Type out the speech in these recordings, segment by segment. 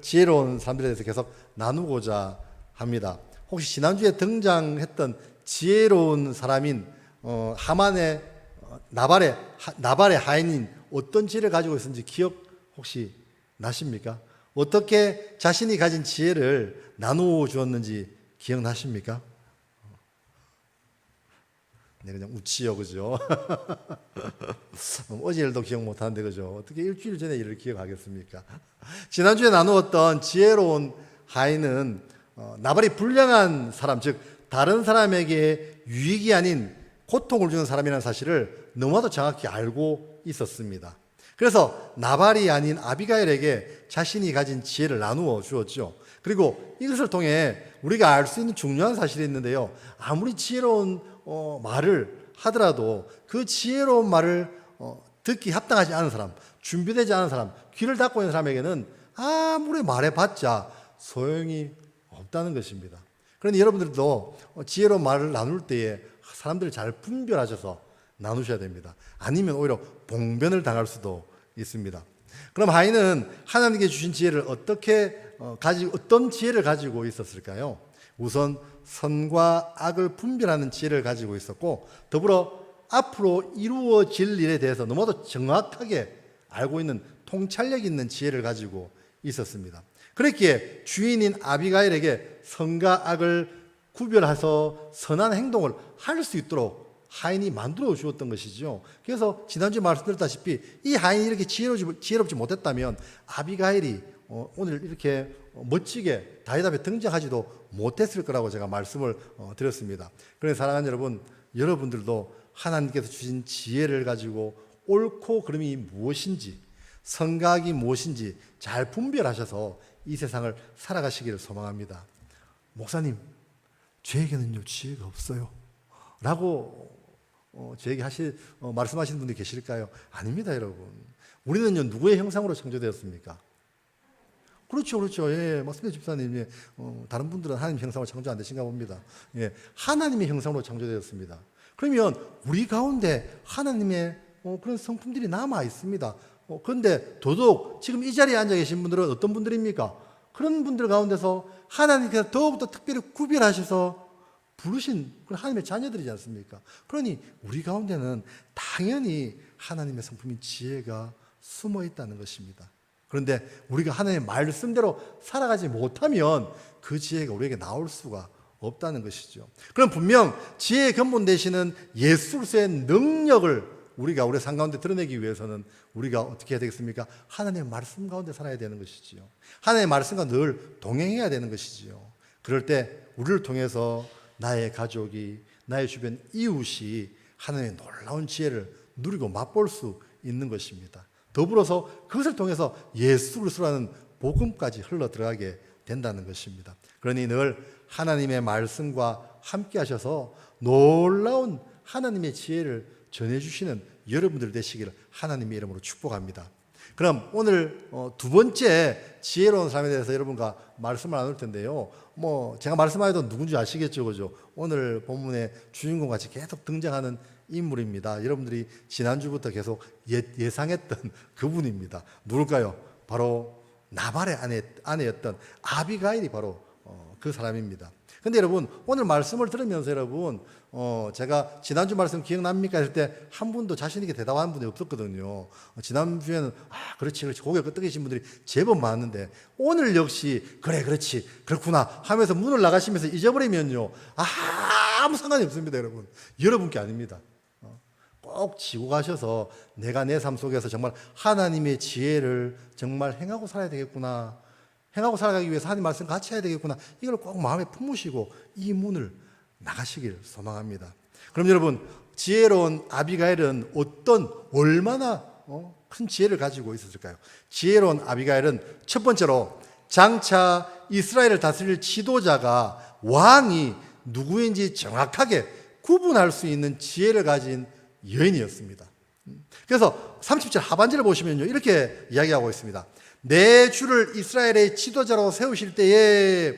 지혜로운 사람들에 대해서 계속 나누고자 합니다. 혹시 지난주에 등장했던 지혜로운 사람인 하만의 나발의 하인인 어떤 지혜를 가지고 있었는지 기억 혹시 나십니까? 어떻게 자신이 가진 지혜를 나누어 주었는지 기억나십니까? 네, 그냥 웃지요, 그죠? 어제 일도 기억 못하는데, 그죠? 어떻게 일주일 전에 일을 기억하겠습니까? 지난주에 나누었던 지혜로운 하인은 나발이 불량한 사람, 즉 다른 사람에게 유익이 아닌 고통을 주는 사람이라는 사실을 너무나도 정확히 알고 있었습니다. 그래서 나발이 아닌 아비가일에게 자신이 가진 지혜를 나누어 주었죠. 그리고 이것을 통해 우리가 알 수 있는 중요한 사실이 있는데요. 아무리 지혜로운 말을 하더라도 그 지혜로운 말을 듣기 합당하지 않은 사람, 준비되지 않은 사람, 귀를 닫고 있는 사람에게는 아무리 말해봤자 소용이 없다는 것입니다. 그러니 여러분들도 지혜로운 말을 나눌 때에 사람들을 잘 분별하셔서 나누셔야 됩니다. 아니면 오히려 봉변을 당할 수도 있습니다. 그럼 하인은 하나님께 주신 지혜를 어떤 지혜를 가지고 있었을까요? 우선 선과 악을 분별하는 지혜를 가지고 있었고, 더불어 앞으로 이루어질 일에 대해서 너무도 정확하게 알고 있는 통찰력 있는 지혜를 가지고 있었습니다. 그렇기에 주인인 아비가일에게 선과 악을 구별해서 선한 행동을 할 수 있도록 하인이 만들어 주었던 것이죠. 그래서 지난주에 말씀드렸다시피 이 하인이 이렇게 지혜롭지 못했다면 아비가일이 오늘 이렇게 멋지게 다윗 앞에 등장하지도 못했을 거라고 제가 말씀을 드렸습니다. 그래서 사랑하는 여러분, 여러분들도 하나님께서 주신 지혜를 가지고 옳고 그름이 무엇인지, 선각이 무엇인지 잘 분별하셔서 이 세상을 살아가시기를 소망합니다. 목사님, 저에게는요 지혜가 없어요 라고 저에게 말씀하시는 분들이 계실까요? 아닙니다, 여러분. 우리는요 누구의 형상으로 창조되었습니까? 그렇죠. 예, 맞습니다, 집사님. 예, 다른 분들은 하나님 형상으로 창조 안 되신가 봅니다. 예, 하나님의 형상으로 창조되었습니다. 그러면 우리 가운데 하나님의 그런 성품들이 남아 있습니다. 그런데 더더욱 지금 이 자리에 앉아 계신 분들은 어떤 분들입니까? 그런 분들 가운데서 하나님께서 더욱더 특별히 구별하셔서 부르신 그런 하나님의 자녀들이지 않습니까? 그러니 우리 가운데는 당연히 하나님의 성품인 지혜가 숨어 있다는 것입니다. 그런데 우리가 하나님의 말씀대로 살아가지 못하면 그 지혜가 우리에게 나올 수가 없다는 것이죠. 그럼 분명 지혜의 근본 되시는 예수 그리스도의 능력을 우리가 우리의 삶 가운데 드러내기 위해서는 우리가 어떻게 해야 되겠습니까? 하나님의 말씀 가운데 살아야 되는 것이지요. 하나님의 말씀과 늘 동행해야 되는 것이지요. 그럴 때 우리를 통해서 나의 가족이, 나의 주변 이웃이 하나님의 놀라운 지혜를 누리고 맛볼 수 있는 것입니다. 더불어서 그것을 통해서 예수 그리스도라는 복음까지 흘러 들어가게 된다는 것입니다. 그러니 늘 하나님의 말씀과 함께 하셔서 놀라운 하나님의 지혜를 전해주시는 여러분들 되시기를 하나님의 이름으로 축복합니다. 그럼 오늘 두 번째 지혜로운 사람에 대해서 여러분과 말씀을 나눌 텐데요. 제가 말씀하여도 누군지 아시겠죠, 그죠? 오늘 본문의 주인공 같이 계속 등장하는 인물입니다. 여러분들이 지난주부터 계속 예상했던 그분입니다. 누굴까요? 바로 나발의 아내였던 아비가일이 바로 그 사람입니다. 근데 여러분, 오늘 말씀을 들으면서 여러분, 제가 지난주 말씀 기억납니까? 할 때 한 분도 자신있게 대답하는 분이 없었거든요. 지난주에는, 그렇지, 고개 끄덕이신 분들이 제법 많은데, 오늘 역시, 그렇지, 그렇구나 하면서 문을 나가시면서 잊어버리면요, 아무 상관이 없습니다, 여러분. 여러분께 아닙니다. 꼭 지고 가셔서 내가 내 삶 속에서 정말 하나님의 지혜를 정말 행하고 살아야 되겠구나. 행하고 살아가기 위해서 하나님 말씀 같이 해야 되겠구나. 이걸 꼭 마음에 품으시고 이 문을 나가시길 소망합니다. 그럼 여러분, 지혜로운 아비가일은 얼마나 큰 지혜를 가지고 있었을까요? 지혜로운 아비가일은 첫 번째로 장차 이스라엘을 다스릴 지도자가 왕이 누구인지 정확하게 구분할 수 있는 지혜를 가진 여인이었습니다. 그래서 30절 하반절을 보시면요, 이렇게 이야기하고 있습니다. 내 주를 이스라엘의 지도자로 세우실 때에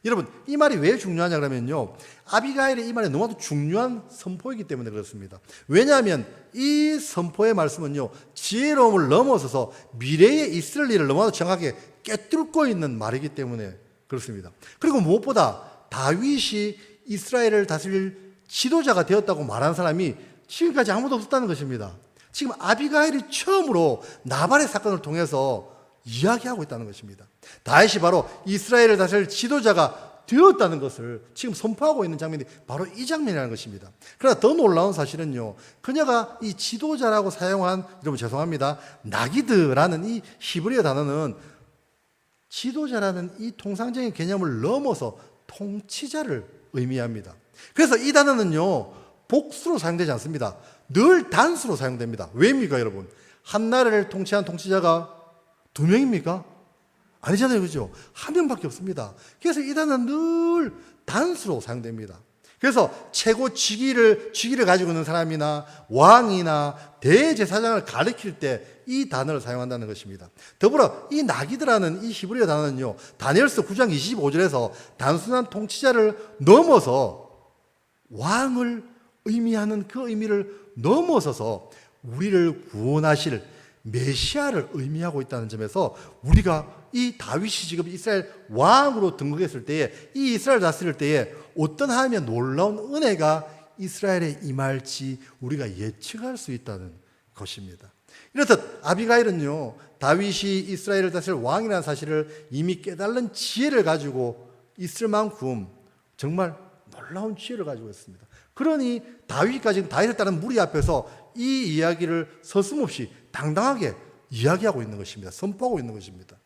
여러분, 이 말이 왜 중요하냐 그러면요, 아비가일의 이 말이 너무나도 중요한 선포이기 때문에 그렇습니다. 왜냐하면 이 선포의 말씀은요, 지혜로움을 넘어서서 미래의 있을 일을 너무나도 정확하게 꿰뚫고 있는 말이기 때문에 그렇습니다. 그리고 무엇보다 다윗이 이스라엘을 다스릴 지도자가 되었다고 말하는 사람이 지금까지 아무도 없었다는 것입니다. 지금 아비가일이 처음으로 나발의 사건을 통해서 이야기하고 있다는 것입니다. 다윗이 바로 이스라엘을 다스릴 지도자가 되었다는 것을 지금 선포하고 있는 장면이 바로 이 장면이라는 것입니다. 그러나 더 놀라운 사실은요, 그녀가 이 지도자라고 사용한, 여러분 죄송합니다, 나기드라는 이 히브리어 단어는 지도자라는 이 통상적인 개념을 넘어서 통치자를 의미합니다. 그래서 이 단어는요, 복수로 사용되지 않습니다. 늘 단수로 사용됩니다. 왜입니까, 여러분? 한 나라를 통치한 통치자가 두 명입니까? 아니잖아요, 그죠? 한 명밖에 없습니다. 그래서 이 단어는 늘 단수로 사용됩니다. 그래서 최고 직위를 가지고 있는 사람이나 왕이나 대제사장을 가리킬 때 이 단어를 사용한다는 것입니다. 더불어 이 나기드라는 이 히브리어 단어는요, 다니엘서 9장 25절에서 단순한 통치자를 넘어서 왕을 의미하는 그 의미를 넘어서서 우리를 구원하실 메시아를 의미하고 있다는 점에서 우리가 이 다윗이 지금 이스라엘 왕으로 등극했을 때에, 이 이스라엘 다스릴 때에 어떤 하나님의 놀라운 은혜가 이스라엘에 임할지 우리가 예측할 수 있다는 것입니다. 이렇듯 아비가일은요, 다윗이 이스라엘을 다스릴 왕이라는 사실을 이미 깨달은 지혜를 가지고 있을 만큼 정말 놀라운 지혜를 가지고 있습니다. 그러니 다윗까지 다윗을 따른 무리 앞에서 이 이야기를 서슴없이 당당하게 이야기하고 있는 것입니다. 선포하고 있는 것입니다.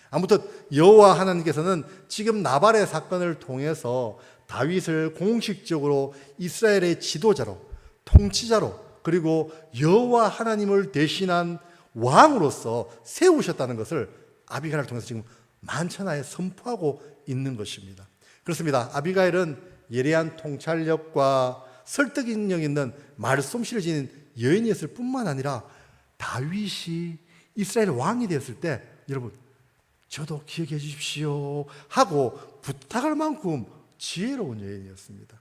아무튼 여호와 하나님께서는 지금 나발의 사건을 통해서 다윗을 공식적으로 이스라엘의 지도자로, 통치자로, 그리고 여호와 하나님을 대신한 왕으로서 세우셨다는 것을 아비가일을 통해서 지금 만천하에 선포하고 있는 것입니다. 그렇습니다. 아비가일은 예리한 통찰력과 설득력 있는 말솜씨를 지닌 여인이었을 뿐만 아니라 다윗이 이스라엘 왕이 되었을 때, 여러분 저도 기억해 주십시오 하고 부탁할 만큼 지혜로운 여인이었습니다.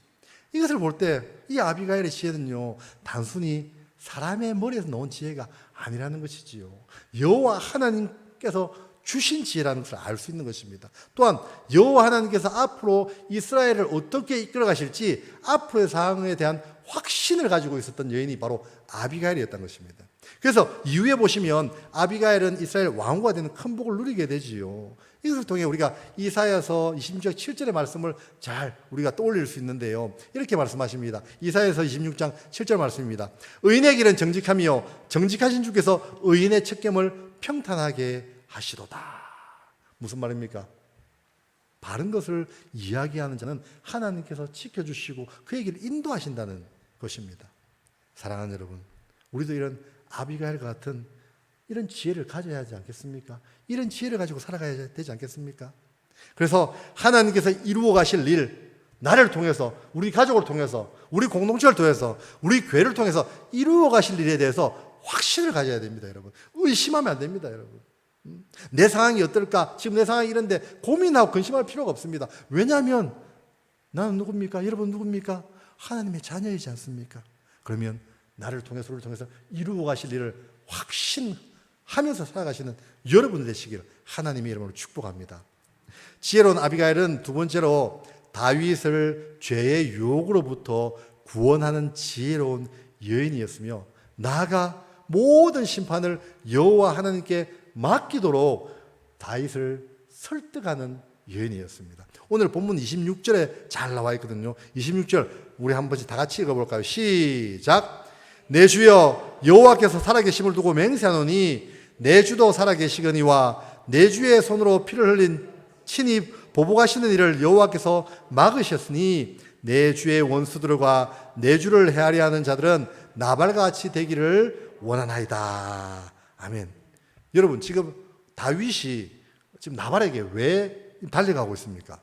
이것을 볼 때 이 아비가일의 지혜는요, 단순히 사람의 머리에서 나온 지혜가 아니라는 것이지요, 여호와 하나님께서 주신 지혜라는 것을 알 수 있는 것입니다. 또한 여호와 하나님께서 앞으로 이스라엘을 어떻게 이끌어 가실지 앞으로의 상황에 대한 확신을 가지고 있었던 여인이 바로 아비가일이었던 것입니다. 그래서 이후에 보시면 아비가일은 이스라엘 왕후가 되는 큰 복을 누리게 되지요. 이것을 통해 우리가 이사야서 26장 7절의 말씀을 잘 우리가 떠올릴 수 있는데요, 이렇게 말씀하십니다. 이사야서 26장 7절 말씀입니다. 의인의 길은 정직하며 정직하신 주께서 의인의 척겜을 평탄하게 하시도다. 무슨 말입니까? 바른 것을 이야기하는 자는 하나님께서 지켜주시고 그의 길을 인도하신다는 것입니다. 사랑하는 여러분, 우리도 이런 아비가일과 같은 이런 지혜를 가져야 하지 않겠습니까? 이런 지혜를 가지고 살아가야 되지 않겠습니까? 그래서 하나님께서 이루어 가실 일, 나를 통해서, 우리 가족을 통해서, 우리 공동체를 통해서, 우리 교회를 통해서 이루어 가실 일에 대해서 확신을 가져야 됩니다, 여러분. 의심하면 안 됩니다, 여러분. 내 상황이 어떨까? 지금 내 상황이 이런데 고민하고 근심할 필요가 없습니다. 왜냐하면 나는 누굽니까? 여러분 누굽니까? 하나님의 자녀이지 않습니까? 그러면 나를 통해서, 우리를 통해서 이루어 가실 일을 확신하면서 살아가시는 여러분 되시기를 하나님의 이름으로 축복합니다. 지혜로운 아비가일은 두 번째로 다윗을 죄의 유혹으로부터 구원하는 지혜로운 여인이었으며, 나아가 모든 심판을 여호와 하나님께 맡기도록 다윗을 설득하는 여인이었습니다. 오늘 본문 26절에 잘 나와 있거든요. 26절 우리 한 번씩 다 같이 읽어볼까요? 시작. 내 주여 여호와께서 살아계심을 두고 맹세하노니 내 주도 살아계시거니와 내 주의 손으로 피를 흘린 친히 보복하시는 일을 여호와께서 막으셨으니 내 주의 원수들과 내 주를 헤아려 하는 자들은 나발과 같이 되기를 원하나이다. 아멘. 여러분, 지금 다윗이 지금 나발에게 왜 달려가고 있습니까?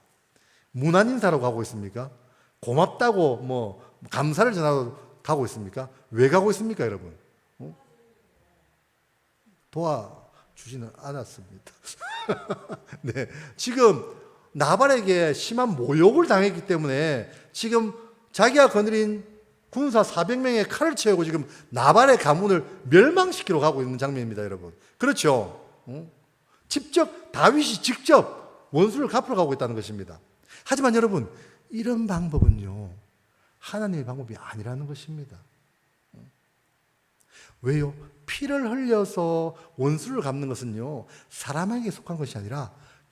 무난 인사로 가고 있습니까? 고맙다고 뭐 감사를 전하고 가고 있습니까? 왜 가고 있습니까, 여러분? 도와주지는 않았습니다. 네, 지금 나발에게 심한 모욕을 당했기 때문에 지금 자기가 거느린 군사 400명의 칼을 채우고 지금 나발의 가문을 멸망시키러 가고 있는 장면입니다, 여러분. 그렇죠? 다윗이 직접 원수를 갚으러 가고 있다는 것입니다. 하지만 여러분, 이런 방법은요, 하나님의 방법이 아니라는 것입니다. 왜요? 피를 흘려서 원수를 갚는 것은요, 사람에게 속한 것이 아니라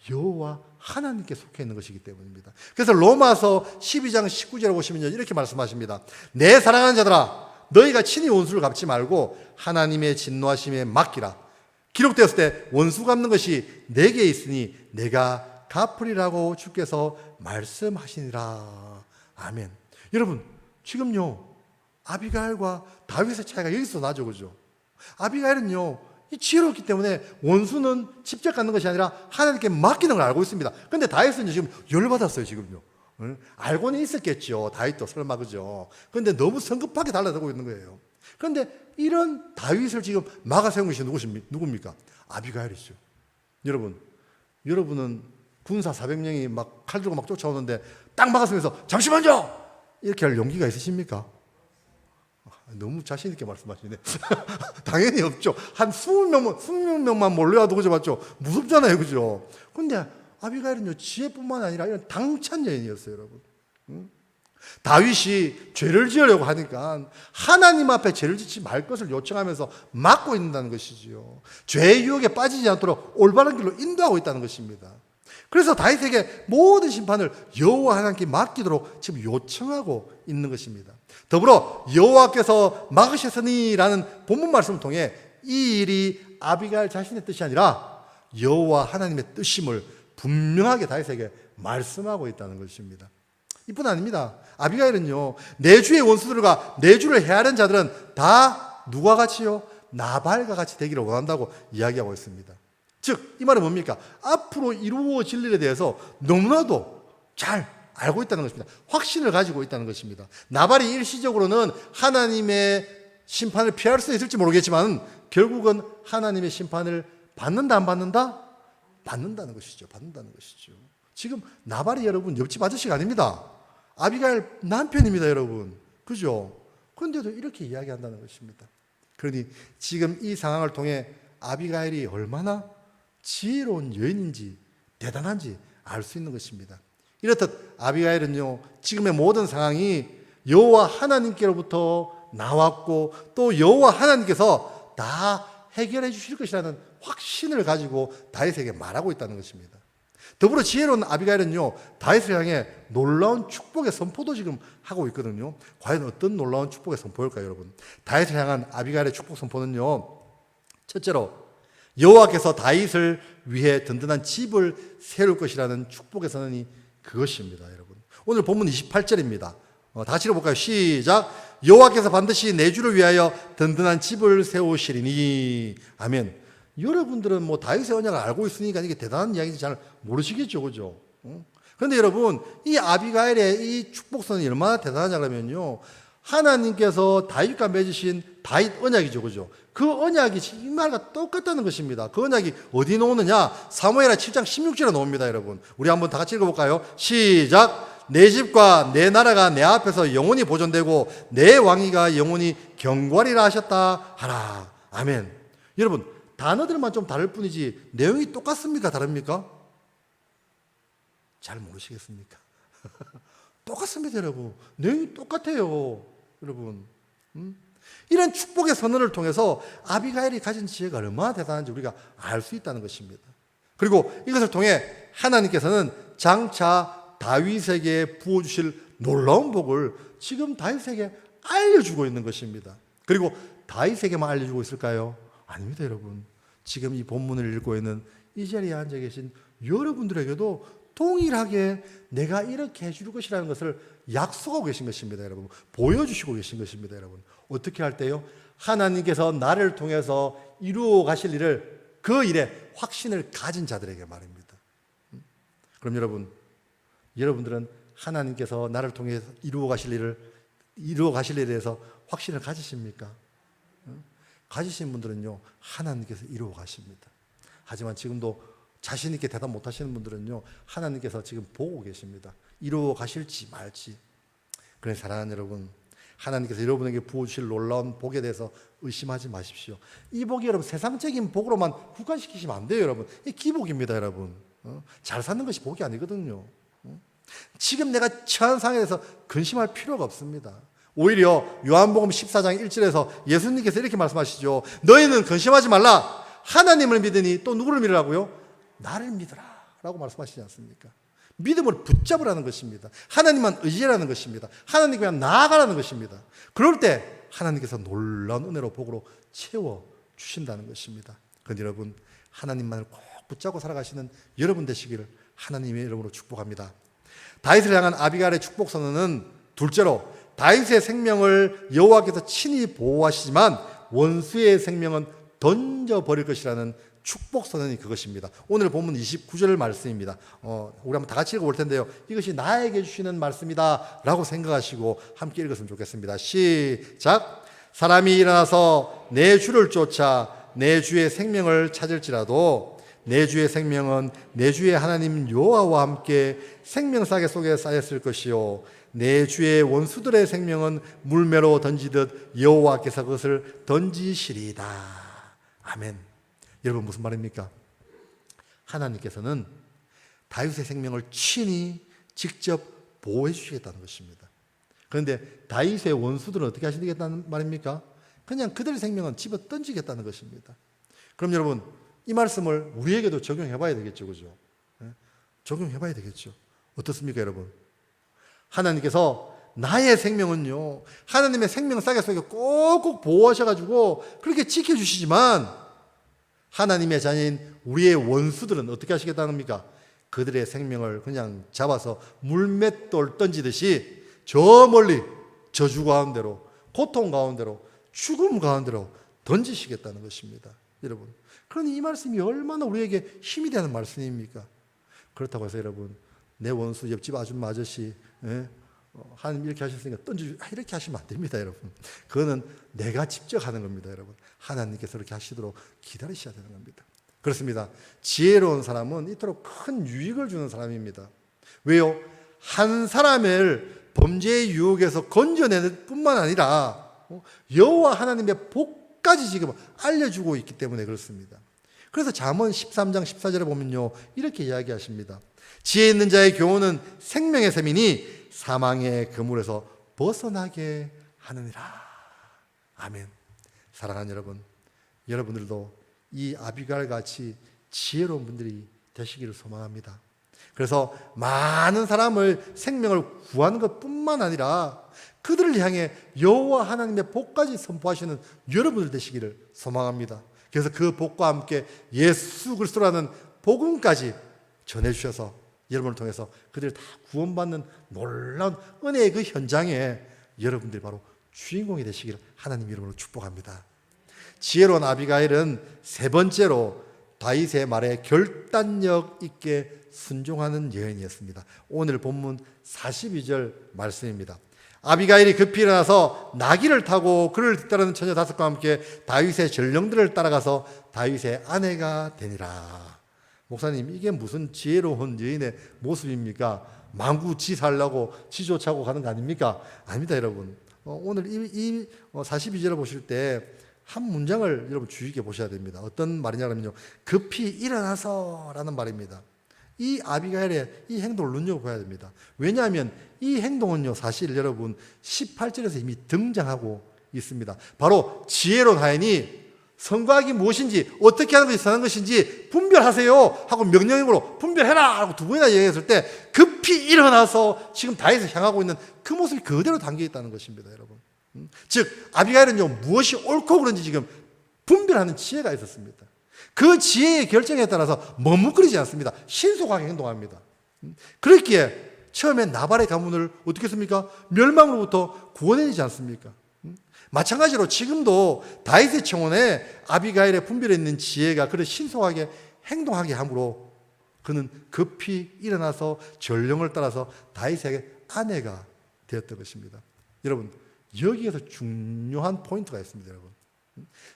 여호와 하나님께 속해 있는 것이기 때문입니다. 그래서 로마서 12장 19절에 보시면요, 이렇게 말씀하십니다. 내 사랑하는 자들아, 너희가 친히 원수를 갚지 말고 하나님의 진노하심에 맡기라. 기록되었을 때 원수 갚는 것이 내게 있으니 내가 갚으리라고 주께서 말씀하시니라. 아멘. 여러분, 지금요, 아비가일과 다윗의 차이가 여기서 나죠, 그죠? 아비가일은요, 이 지혜롭기 때문에 원수는 직접 갖는 것이 아니라 하나님께 맡기는 걸 알고 있습니다. 근데 다윗은 지금 열받았어요, 지금요. 알고는 있었겠죠. 다윗도 설마, 그죠? 그런데 너무 성급하게 달라들고 있는 거예요. 그런데 이런 다윗을 지금 막아 세운 것이 누굽니까? 아비가일이죠. 여러분은 군사 400명이 막 칼 들고 막 쫓아오는데 딱 막아서면서 잠시만요! 이렇게 할 용기가 있으십니까? 너무 자신있게 말씀하시네. 당연히 없죠. 한 20명만 몰려와도 그죠, 맞죠? 무섭잖아요, 그죠? 근데 아비가일은요, 지혜뿐만 아니라 이런 당찬 여인이었어요, 여러분. 다윗이 죄를 지으려고 하니까 하나님 앞에 죄를 짓지 말 것을 요청하면서 막고 있는다는 것이지요. 죄의 유혹에 빠지지 않도록 올바른 길로 인도하고 있다는 것입니다. 그래서 다윗에게 모든 심판을 여호와 하나님께 맡기도록 지금 요청하고 있는 것입니다. 더불어 여호와께서 막으셨으니라는 본문 말씀을 통해 이 일이 아비가일 자신의 뜻이 아니라 여호와 하나님의 뜻임을 분명하게 다윗에게 말씀하고 있다는 것입니다. 이뿐 아닙니다. 아비가일은요, 내 주의 원수들과 내 주를 해하는 자들은 다 누가 같이요? 나발과 같이 되기를 원한다고 이야기하고 있습니다. 즉, 이 말은 뭡니까? 앞으로 이루어질 일에 대해서 너무나도 잘 알고 있다는 것입니다. 확신을 가지고 있다는 것입니다. 나발이 일시적으로는 하나님의 심판을 피할 수 있을지 모르겠지만 결국은 하나님의 심판을 받는다, 안 받는다? 받는다는 것이죠. 받는다는 것이죠. 지금 나발이 여러분 옆집 아저씨가 아닙니다. 아비가일 남편입니다, 여러분. 그죠? 그런데도 이렇게 이야기한다는 것입니다. 그러니 지금 이 상황을 통해 아비가일이 얼마나 지혜로운 여인인지 대단한지 알 수 있는 것입니다. 이렇듯 아비가일은요, 지금의 모든 상황이 여호와 하나님께로부터 나왔고 또 여호와 하나님께서 다 해결해 주실 것이라는 확신을 가지고 다윗에게 말하고 있다는 것입니다. 더불어 지혜로운 아비가일은요, 다윗을 향해 놀라운 축복의 선포도 지금 하고 있거든요. 과연 어떤 놀라운 축복의 선포일까요, 여러분? 다윗을 향한 아비가일의 축복 선포는요, 첫째로 여호와께서 다윗을 위해 든든한 집을 세울 것이라는 축복의 선언이 그것입니다, 여러분. 오늘 본문 28절입니다. 다 같이 읽어볼까요? 시작. 여호와께서 반드시 내 주를 위하여 든든한 집을 세우시리니. 아멘. 여러분들은 뭐 다윗의 언약을 알고 있으니까 이게 대단한 이야기인지 잘 모르시겠죠, 그죠? 그런데 여러분, 이 아비가일의 이 축복선이 얼마나 대단하냐 그러면요, 하나님께서 다윗과 맺으신 다윗 언약이죠, 그죠? 그 언약이 이 말과 똑같다는 것입니다. 그 언약이 어디 나오느냐? 사무엘하 7장 16절에 나옵니다, 여러분. 우리 한번 다 같이 읽어볼까요? 시작. 내 집과 내 나라가 내 앞에서 영원히 보존되고 내 왕위가 영원히 경과리라 하셨다 하라. 아멘. 여러분, 단어들만 좀 다를 뿐이지 내용이 똑같습니까? 다릅니까? 잘 모르시겠습니까? 똑같습니다, 여러분. 내용이 똑같아요, 여러분. 이런 축복의 선언을 통해서 아비가일이 가진 지혜가 얼마나 대단한지 우리가 알 수 있다는 것입니다. 그리고 이것을 통해 하나님께서는 장차 다윗에게 부어주실 놀라운 복을 지금 다윗에게 알려주고 있는 것입니다. 그리고 다윗에게만 알려주고 있을까요? 아닙니다, 여러분. 지금 이 본문을 읽고 있는 이 자리에 앉아 계신 여러분들에게도 동일하게 내가 이렇게 해줄 것이라는 것을 약속하고 계신 것입니다, 여러분. 보여주시고 계신 것입니다, 여러분. 어떻게 할 때요? 하나님께서 나를 통해서 이루어 가실 일을, 그 일에 확신을 가진 자들에게 말입니다. 그럼 여러분들은 하나님께서 나를 통해서 이루어 가실 일에 대해서 확신을 가지십니까? 가지신 분들은요, 하나님께서 이루어 가십니다. 하지만 지금도 자신 있게 대답 못 하시는 분들은요, 하나님께서 지금 보고 계십니다. 이루어 가실지 말지. 그래, 사랑하는 여러분, 하나님께서 여러분에게 부어주실 놀라운 복에 대해서 의심하지 마십시오. 이 복이 여러분 세상적인 복으로만 국한시키시면 안 돼요, 여러분. 이 기복입니다, 여러분. 잘 사는 것이 복이 아니거든요. 지금 내가 처한 상황에 대해서 근심할 필요가 없습니다. 오히려 요한복음 14장 1절에서 예수님께서 이렇게 말씀하시죠. 너희는 근심하지 말라. 하나님을 믿으니 또 누구를 믿으라고요? 나를 믿으라 라고 말씀하시지 않습니까? 믿음을 붙잡으라는 것입니다. 하나님만 의지하라는 것입니다. 하나님께 나아가라는 것입니다. 그럴 때 하나님께서 놀라운 은혜로 복으로 채워주신다는 것입니다. 그런데 여러분, 하나님만을 꼭 붙잡고 살아가시는 여러분 되시기를 하나님의 이름으로 축복합니다. 다윗을 향한 아비갈의 축복 선언은 둘째로 다윗의 생명을 여호와께서 친히 보호하시지만 원수의 생명은 던져버릴 것이라는 축복 선언이 그것입니다. 오늘 본문 29절 말씀입니다. 우리 한번 다 같이 읽어볼 텐데요. 이것이 나에게 주시는 말씀이다 라고 생각하시고 함께 읽었으면 좋겠습니다. 시작. 사람이 일어나서 내 주를 쫓아 내 주의 생명을 찾을지라도 내 주의 생명은 내 주의 하나님 여호와와 함께 생명사계 속에 쌓였을 것이요 내 주의 원수들의 생명은 물매로 던지듯 여호와께서 그것을 던지시리이다. 아멘. 여러분, 무슨 말입니까? 하나님께서는 다윗의 생명을 친히 직접 보호해 주시겠다는 것입니다. 그런데 다윗의 원수들은 어떻게 하시겠다는 말입니까? 그냥 그들의 생명은 집어 던지겠다는 것입니다. 그럼 여러분, 이 말씀을 우리에게도 적용해 봐야 되겠죠, 그죠? 적용해 봐야 되겠죠. 어떻습니까, 여러분? 하나님께서 나의 생명은요, 하나님의 생명사계 속에 꼭꼭 보호하셔가지고 그렇게 지켜주시지만 하나님의 자녀인 우리의 원수들은 어떻게 하시겠다는 겁니까? 그들의 생명을 그냥 잡아서 물맷돌 던지듯이 저 멀리 저주 가운데로, 고통 가운데로, 죽음 가운데로 던지시겠다는 것입니다. 여러분, 그러니 이 말씀이 얼마나 우리에게 힘이 되는 말씀입니까? 그렇다고 해서 여러분, 내 원수 옆집 아줌마 아저씨, 하나님 이렇게 하셨으니까 이렇게 하시면 안 됩니다, 여러분. 그거는 내가 직접 하는 겁니다, 여러분. 하나님께서 그렇게 하시도록 기다리셔야 되는 겁니다. 그렇습니다. 지혜로운 사람은 이토록 큰 유익을 주는 사람입니다. 왜요? 한 사람을 범죄의 유혹에서 건져내는 뿐만 아니라 여호와 하나님의 복까지 지금 알려주고 있기 때문에 그렇습니다. 그래서 잠언 13장 14절에 보면요, 이렇게 이야기하십니다. 지혜 있는 자의 교훈은 생명의 셈이니 사망의 그물에서 벗어나게 하느니라. 아멘. 사랑하는 여러분, 여러분들도 이 아비갈 같이 지혜로운 분들이 되시기를 소망합니다. 그래서 많은 사람을 생명을 구하는 것뿐만 아니라 그들을 향해 여호와 하나님의 복까지 선포하시는 여러분들 되시기를 소망합니다. 그래서 그 복과 함께 예수 그리스도라는 복음까지 전해주셔서 여러분을 통해서 그들을 다 구원받는 놀라운 은혜의 그 현장에 여러분들이 바로 주인공이 되시기를 하나님 이름으로 축복합니다. 지혜로운 아비가일은 세 번째로 다윗의 말에 결단력 있게 순종하는 여인이었습니다. 오늘 본문 42절 말씀입니다. 아비가일이 급히 일어나서 나귀를 타고 그를 뒤따르는 처녀 5과 함께 다윗의 전령들을 따라가서 다윗의 아내가 되니라. 목사님, 이게 무슨 지혜로운 여인의 모습입니까? 망구 지 살려고 지 쫓아고 가는 거 아닙니까? 아닙니다, 여러분. 오늘 이 42절을 보실 때 한 문장을 여러분 주의 깊게 보셔야 됩니다. 어떤 말이냐면요, 급히 일어나서 라는 말입니다. 이 아비가일의 이 행동을 눈여겨봐야 됩니다. 왜냐하면 이 행동은요, 사실 여러분 18절에서 이미 등장하고 있습니다. 바로 지혜로운 하인이 선과악이 무엇인지, 어떻게 하는 것이 선한 것인지 분별하세요 하고 명령으로 분별해라 하고 두 번이나 얘기했을 때 급히 일어나서 지금 다윗을 향하고 있는 그 모습이 그대로 담겨 있다는 것입니다, 여러분. 즉 아비가일은요, 무엇이 옳고 그른지 지금 분별하는 지혜가 있었습니다. 그 지혜의 결정에 따라서 머뭇거리지 않습니다. 신속하게 행동합니다. 그렇기에 처음에 나발의 가문을 어떻게 했습니까? 멸망으로부터 구원해내지 않습니까? 마찬가지로 지금도 다윗의 청혼에 아비가일의 분별에 있는 지혜가 그를 신속하게 행동하게 함으로 그는 급히 일어나서 전령을 따라서 다윗에게 아내가 되었던 것입니다. 여러분, 여기에서 중요한 포인트가 있습니다, 여러분.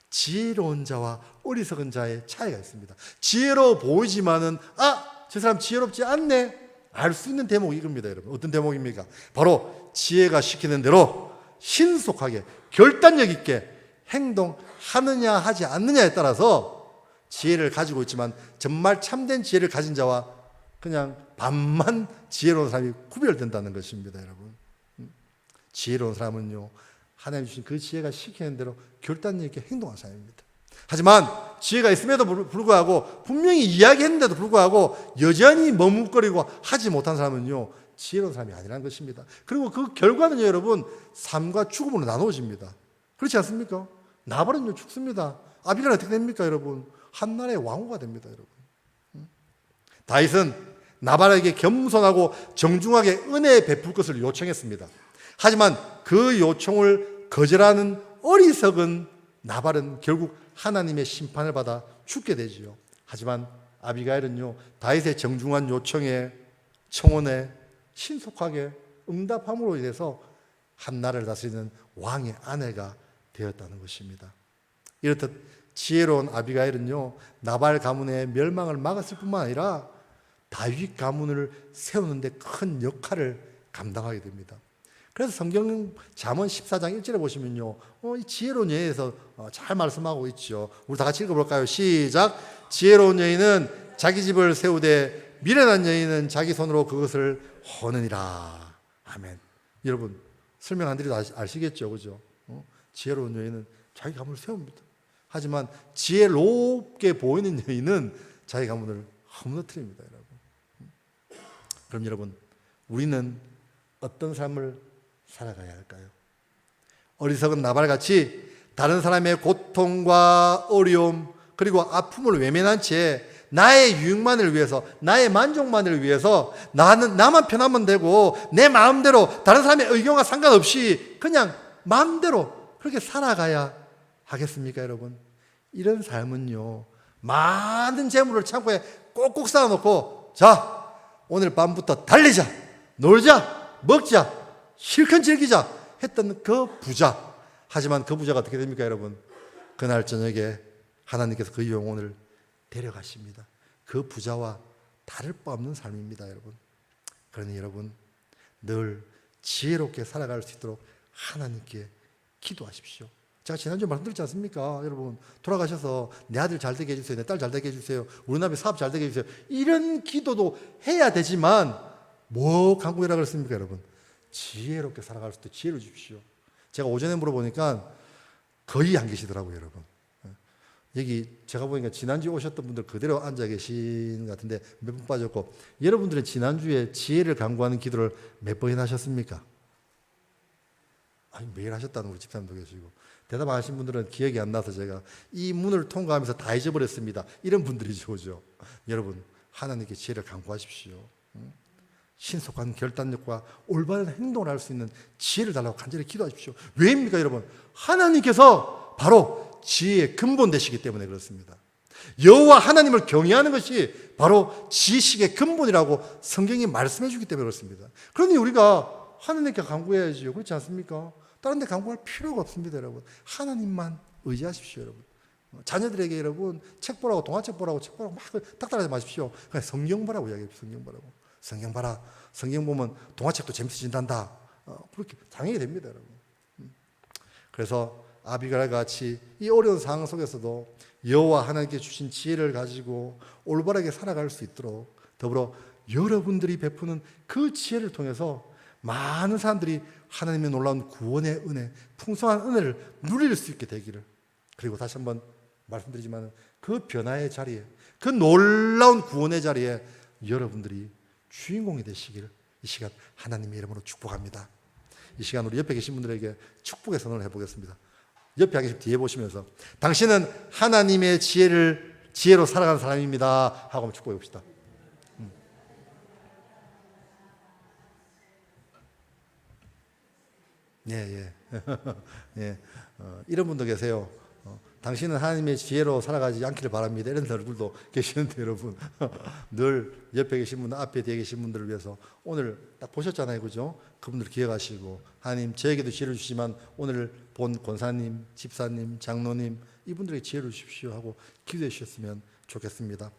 지혜로운 자와 어리석은 자의 차이가 있습니다. 지혜로워 보이지만은 저 사람 지혜롭지 않네 알 수 있는 대목이 이겁니다, 여러분. 어떤 대목입니까? 바로 지혜가 시키는 대로 신속하게 결단력 있게 행동하느냐 하지 않느냐에 따라서 지혜를 가지고 있지만 정말 참된 지혜를 가진 자와 그냥 반만 지혜로운 사람이 구별된다는 것입니다, 여러분. 지혜로운 사람은요, 하나님 주신 그 지혜가 시키는 대로 결단력 있게 행동하는 사람입니다. 하지만 지혜가 있음에도 불구하고 분명히 이야기했는데도 불구하고 여전히 머뭇거리고 하지 못한 사람은요, 지혜로운 사람이 아니라는 것입니다. 그리고 그 결과는 여러분 삶과 죽음으로 나누어집니다. 그렇지 않습니까? 나발은요 죽습니다. 아비가일 어떻게 됩니까, 여러분? 한 나라의 왕후가 됩니다, 여러분. 다윗은 나발에게 겸손하고 정중하게 은혜 베풀 것을 요청했습니다. 하지만 그 요청을 거절하는 어리석은 나발은 결국 하나님의 심판을 받아 죽게 되지요. 하지만 아비가일은요, 다윗의 정중한 요청에, 청원에 신속하게 응답함으로 인해서 한 나라를 다스리는 왕의 아내가 되었다는 것입니다. 이렇듯 지혜로운 아비가일은요, 나발 가문의 멸망을 막았을 뿐만 아니라 다윗 가문을 세우는 데 큰 역할을 감당하게 됩니다. 그래서 성경 잠언 14장 1절에 보시면요, 이 지혜로운 여인에서 잘 말씀하고 있죠. 우리 다 같이 읽어볼까요? 시작. 지혜로운 여인은 자기 집을 세우되 미련한 여인은 자기 손으로 그것을 허느니라. 아멘. 여러분 설명 안 드려도 아시겠죠, 그죠? 지혜로운 여인은 자기 가문을 세웁니다. 하지만 지혜롭게 보이는 여인은 자기 가문을 허무너뜨립니다, 여러분. 그럼 여러분, 우리는 어떤 삶을 살아가야 할까요? 어리석은 나발같이 다른 사람의 고통과 어려움 그리고 아픔을 외면한 채 나의 유익만을 위해서, 나의 만족만을 위해서 나만 편하면 되고 내 마음대로 다른 사람의 의견과 상관없이 그냥 마음대로 그렇게 살아가야 하겠습니까, 여러분? 이런 삶은요, 많은 재물을 창고에 꼭꼭 쌓아놓고 자, 오늘 밤부터 달리자, 놀자, 먹자, 실컷 즐기자 했던 그 부자. 하지만 그 부자가 어떻게 됩니까, 여러분? 그날 저녁에 하나님께서 그 영혼을 데려가십니다. 그 부자와 다를 바 없는 삶입니다, 여러분. 그러니 여러분, 늘 지혜롭게 살아갈 수 있도록 하나님께 기도하십시오. 제가 지난주에 말씀드렸지 않습니까? 여러분, 돌아가셔서 내 아들 잘 되게 해주세요, 내 딸 잘 되게 해주세요, 우리 남편 사업 잘 되게 해주세요, 이런 기도도 해야 되지만 뭐 간구해라 그랬습니까, 여러분? 지혜롭게 살아갈 수 있도록 지혜를 주십시오. 제가 오전에 물어보니까 거의 안 계시더라고요, 여러분. 여기 제가 보니까 지난주에 오셨던 분들 그대로 앉아 계신 것 같은데 몇 분 빠졌고, 여러분들은 지난주에 지혜를 간구하는 기도를 몇 번이나 하셨습니까? 아니, 매일 하셨다는 우리 집사님도 계시고, 대답 안 하신 분들은 기억이 안 나서 제가 이 문을 통과하면서 다 잊어버렸습니다. 이런 분들이죠, 그죠? 여러분, 하나님께 지혜를 간구하십시오. 신속한 결단력과 올바른 행동을 할 수 있는 지혜를 달라고 간절히 기도하십시오. 왜입니까, 여러분? 하나님께서 바로 지혜의 근본 되시기 때문에 그렇습니다. 여호와 하나님을 경외하는 것이 바로 지식의 근본이라고 성경이 말씀해 주기 때문에 그렇습니다. 그러니 우리가 하나님께 간구해야지요. 그렇지 않습니까? 다른 데 간구할 필요가 없습니다, 여러분. 하나님만 의지하십시오, 여러분. 자녀들에게 여러분 책 보라고, 동화책 보라고, 책 보라고 막 닥달하지 마십시오. 그냥 성경 보라고 이야기해요. 성경 보라고. 성경 봐라. 성경 보면 동화책도 재밌어진단다. 그렇게 당연히 됩니다, 여러분. 그래서 아비가일 같이 이 어려운 상황 속에서도 여호와 하나님께 주신 지혜를 가지고 올바르게 살아갈 수 있도록, 더불어 여러분들이 베푸는 그 지혜를 통해서 많은 사람들이 하나님의 놀라운 구원의 은혜, 풍성한 은혜를 누릴 수 있게 되기를, 그리고 다시 한번 말씀드리지만 그 변화의 자리에, 그 놀라운 구원의 자리에 여러분들이 주인공이 되시기를 이 시간 하나님의 이름으로 축복합니다. 이 시간 우리 옆에 계신 분들에게 축복의 선언을 해보겠습니다. 옆에 계신 뒤에 보시면서 당신은 하나님의 지혜로 살아가는 사람입니다 하고 한번 축복해 봅시다. 예. 이런 분도 계세요. 당신은 하나님의 지혜로 살아가지 않기를 바랍니다. 이런 얼굴도 계시는데 여러분 늘 옆에 계신 분, 앞에 뒤에 계신 분들을 위해서 오늘 딱 보셨잖아요, 그죠? 그분들 기억하시고 하나님 저에게도 지혜를 주시지만 오늘 본 권사님, 집사님, 장로님 이분들에게 지혜를 주십시오 하고 기도해 주셨으면 좋겠습니다.